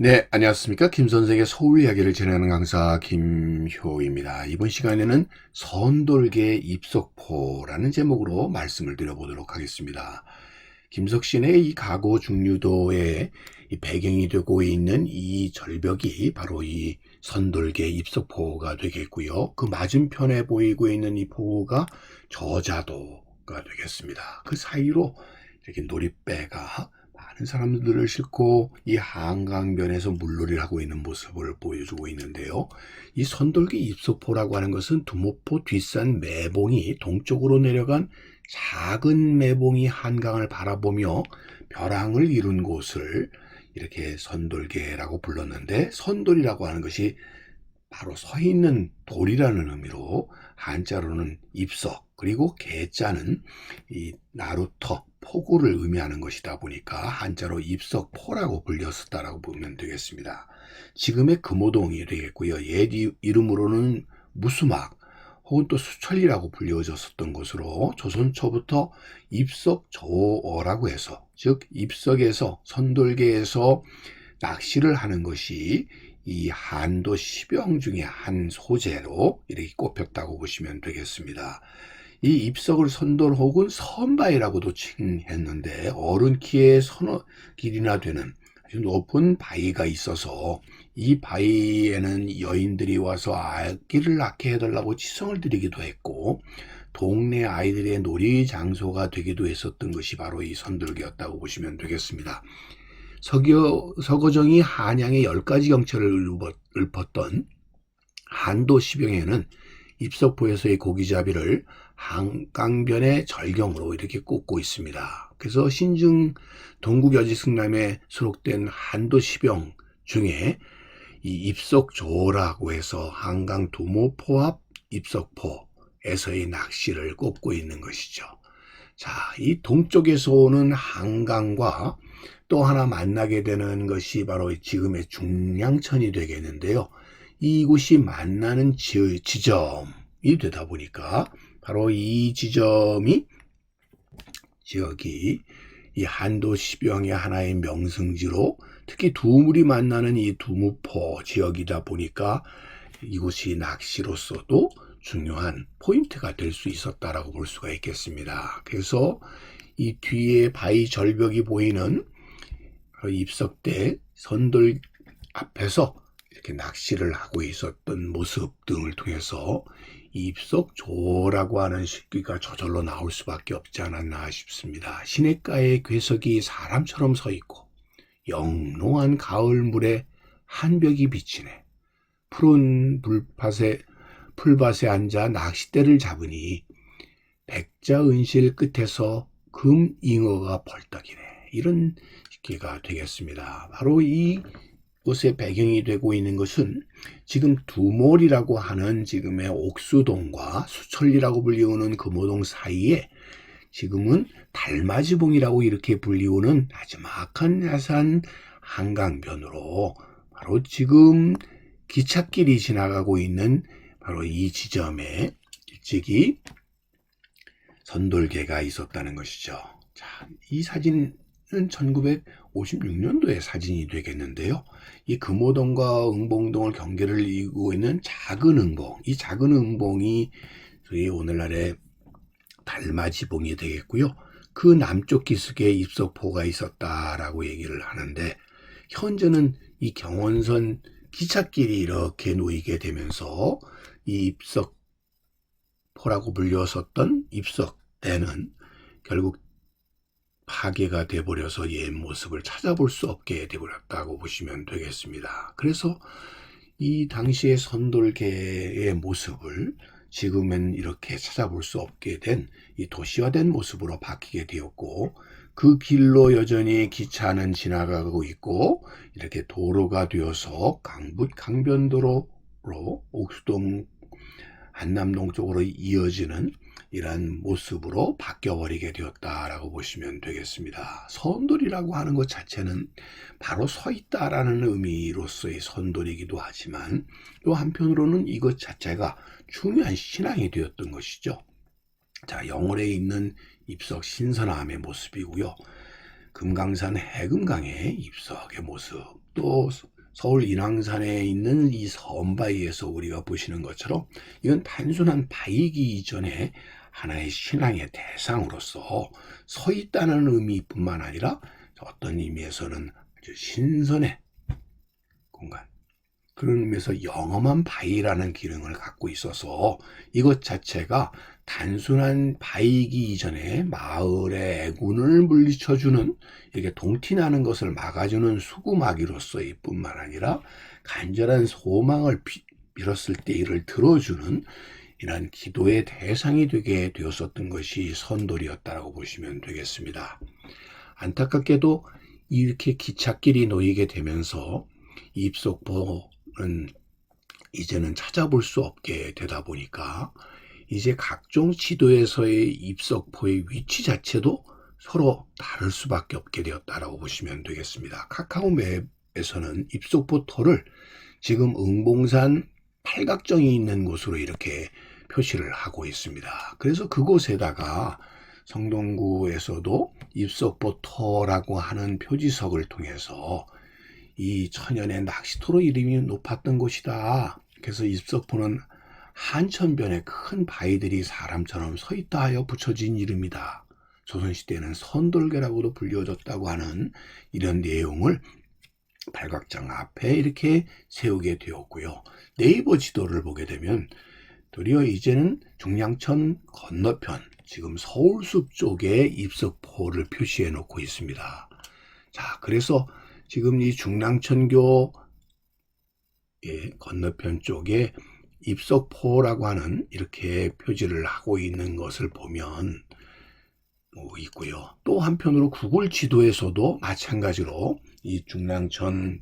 네, 안녕하십니까. 김 선생의 서울 이야기를 진행하는 강사 김효입니다. 이번 시간에는 선돌개 입석포라는 제목으로 말씀을 드려보도록 하겠습니다. 김석신의 이 가고 중류도의 이 배경이 되고 있는 이 절벽이 바로 이 선돌개 입석포가 되겠고요. 그 맞은편에 보이고 있는 이 포가 저자도가 되겠습니다. 그 사이로 이렇게 놀이배가 많은 사람들을 싣고 이 한강변에서 물놀이를 하고 있는 모습을 보여주고 있는데요. 이 선돌개 입석포라고 하는 것은 두모포 뒷산 매봉이 동쪽으로 내려간 작은 매봉이 한강을 바라보며 벼랑을 이룬 곳을 이렇게 선돌개라고 불렀는데, 선돌이라고 하는 것이 바로 서 있는 돌이라는 의미로 한자로는 입석, 그리고 개자는 이 나루터 포구를 의미하는 것이다 보니까 한자로 입석포라고 불렸었다라고 보면 되겠습니다. 지금의 금호동이 되겠고요. 옛 이름으로는 무수막 혹은 또 수천리라고 불려졌었던 것으로 조선 초부터 입석조어라고 해서, 즉 입석에서 선돌개에서 낚시를 하는 것이 이 한도 시병 중에 한 소재로 이렇게 꼽혔다고 보시면 되겠습니다. 이 입석을 선돌 혹은 선바위라고도 칭했는데, 어른 키에 서너 길이나 되는 아주 높은 바위가 있어서 이 바위에는 여인들이 와서 아기를 낳게 해달라고 치성을 드리기도 했고, 동네 아이들의 놀이 장소가 되기도 했었던 것이 바로 이 선돌개였다고 보시면 되겠습니다. 서거정이 한양의 10가지 경처를 읊었던 한도 시병에는 입석포에서의 고기잡이를 한강변의 절경으로 이렇게 꼽고 있습니다. 그래서 신증 동국여지승남에 수록된 한도 시병 중에 이 입석조라고 해서 한강 두모포 앞 입석포에서의 낚시를 꼽고 있는 것이죠. 자, 이 동쪽에서 오는 한강과 또 하나 만나게 되는 것이 바로 지금의 중량천이 되겠는데요. 이곳이 만나는 지점이 되다 보니까 바로 이 지점이 지역이 이 한도 시병의 하나의 명승지로, 특히 두물이 만나는 이 두무포 지역이다 보니까 이곳이 낚시로서도 중요한 포인트가 될 수 있었다라고 볼 수가 있겠습니다. 그래서 이 뒤에 바위 절벽이 보이는 입석대 선돌 앞에서 이렇게 낚시를 하고 있었던 모습 등을 통해서 입석조라고 하는 식기가 저절로 나올 수밖에 없지 않았나 싶습니다. 시냇가에 괴석이 사람처럼 서 있고 영롱한 가을물에 한벽이 비치네. 푸른 풀밭에 앉아 낚싯대를 잡으니 백자 은실 끝에서 금잉어가 벌떡이네. 이런 식기가 되겠습니다. 바로 이 곳의 배경이 되고 있는 것은 지금 두몰이라고 하는 지금의 옥수동과 수천리라고 불리우는 금호동 사이에 지금은 달맞이봉이라고 이렇게 불리우는 나지막한 야산 한강변으로 바로 지금 기찻길이 지나가고 있는 바로 이 지점에 일찍이 선돌개가 있었다는 것이죠. 자, 이 사진은 1956년도의 사진이 되겠는데요. 이 금호동과 응봉동을 경계를 이루고 있는 작은 응봉, 이 작은 응봉이 저희 오늘날의 달맞이봉이 되겠고요. 그 남쪽 기슭에 입석포가 있었다라고 얘기를 하는데, 현재는 이 경원선 기찻길이 이렇게 놓이게 되면서 이 입석포라고 불렸었던 입석대는 결국 파괴가 돼버려서 옛 모습을 찾아볼 수 없게 돼버렸다고 보시면 되겠습니다. 그래서 이 당시의 선돌개의 모습을 지금은 이렇게 찾아볼 수 없게 된 이 도시화된 모습으로 바뀌게 되었고, 그 길로 여전히 기차는 지나가고 있고, 이렇게 도로가 되어서 강변도로로 옥수동 한남동 쪽으로 이어지는 이런 모습으로 바뀌어버리게 되었다라고 보시면 되겠습니다. 선돌이라고 하는 것 자체는 바로 서 있다라는 의미로서의 선돌이기도 하지만, 또 한편으로는 이것 자체가 중요한 신앙이 되었던 것이죠. 자, 영월에 있는 입석 신선함의 모습이고요. 금강산 해금강의 입석의 모습, 또 서울 인왕산에 있는 이 섬바위에서 우리가 보시는 것처럼 이건 단순한 바위기 이전에 하나의 신앙의 대상으로서 서 있다는 의미뿐만 아니라 어떤 의미에서는 아주 신선의 공간, 그런 의미에서 영험한 바위라는 기능을 갖고 있어서 이것 자체가 단순한 바위기 이전에 마을의 애군을 물리쳐주는, 이렇게 동티나는 것을 막아주는 수구마기로서의 뿐만 아니라 간절한 소망을 빌었을 때 이를 들어주는 이러한 기도의 대상이 되게 되었었던 것이 선돌이었다고 보시면 되겠습니다. 안타깝게도 이렇게 기찻길이 놓이게 되면서 입석포는 이제는 찾아볼 수 없게 되다 보니까 이제 각종 지도에서의 입석포의 위치 자체도 서로 다를 수밖에 없게 되었다라고 보시면 되겠습니다. 카카오 맵에서는 입석포터를 지금 응봉산 팔각정이 있는 곳으로 이렇게 표시를 하고 있습니다. 그래서 그곳에다가 성동구에서도 입석포터라고 하는 표지석을 통해서 이 천연의 낚시터로 이름이 높았던 곳이다. 그래서 입석포는 한천변에 큰 바위들이 사람처럼 서 있다 하여 붙여진 이름이다. 조선시대에는 선돌개라고도 불려졌다고 하는 이런 내용을 팔각정 앞에 이렇게 세우게 되었고요. 네이버 지도를 보게 되면 도리어 이제는 중량천 건너편, 지금 서울숲 쪽에 입석포를 표시해 놓고 있습니다. 자, 그래서 지금 이 중랑천교 건너편 쪽에 입석포라고 하는 이렇게 표지를 하고 있는 것을 보면 있고요. 또 한편으로 구글 지도에서도 마찬가지로 이 중랑천교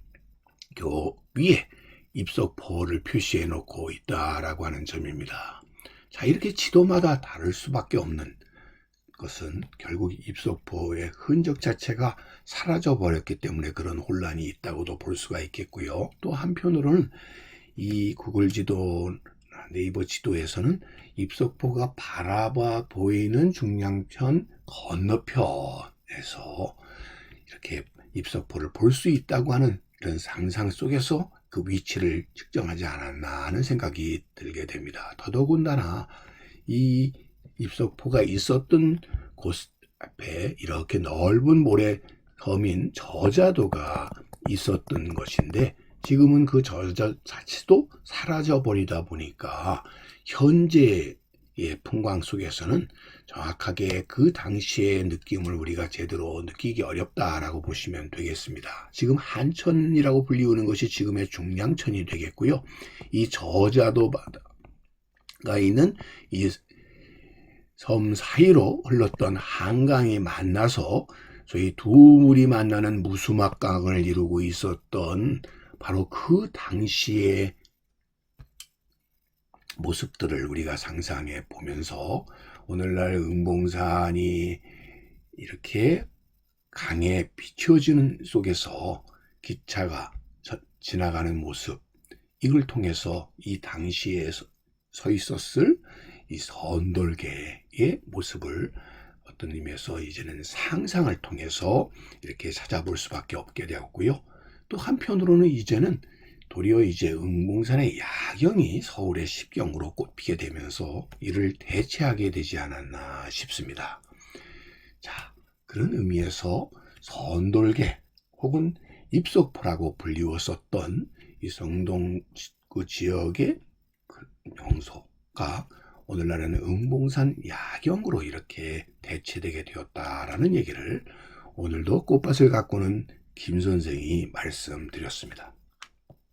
위에 입석포를 표시해 놓고 있다라고 하는 점입니다. 자, 이렇게 지도마다 다를 수밖에 없는 것은 결국 입석포의 흔적 자체가 사라져 버렸기 때문에 그런 혼란이 있다고도 볼 수가 있겠고요. 또 한편으로는 이 구글 지도, 네이버 지도에서는 입석포가 바라봐 보이는 중량천 건너편에서 이렇게 입석포를 볼 수 있다고 하는 이런 상상 속에서 그 위치를 측정하지 않았나 하는 생각이 들게 됩니다. 더더군다나 이 입석포가 있었던 곳 앞에 이렇게 넓은 모래 섬인 저자도가 있었던 것인데 지금은 그 저자 자체도 사라져 버리다 보니까 현재의 풍광 속에서는 정확하게 그 당시의 느낌을 우리가 제대로 느끼기 어렵다라고 보시면 되겠습니다. 지금 한천이라고 불리우는 것이 지금의 중량천이 되겠고요. 이 저자도가 있는 이 섬 사이로 흘렀던 한강이 만나서 소위 두 물이 만나는 무수막강을 이루고 있었던 바로 그 당시의 모습들을 우리가 상상해 보면서 오늘날 응봉산이 이렇게 강에 비춰지는 속에서 기차가 지나가는 모습, 이걸 통해서 이 당시에 서 있었을 이 선돌개의 모습을 어떤 의미에서 이제는 상상을 통해서 이렇게 찾아볼 수밖에 없게 되었고요. 또 한편으로는 이제는 도리어 이제 응봉산의 야경이 서울의 십경으로 꽃피게 되면서 이를 대체하게 되지 않았나 싶습니다. 자, 그런 의미에서 선돌개 혹은 입석포라고 불리웠었던 이 성동구 지역의 명소가 오늘날에는 응봉산 야경으로 이렇게 대체되게 되었다라는 얘기를 오늘도 꽃밭을 가꾸는 김 선생이 말씀드렸습니다.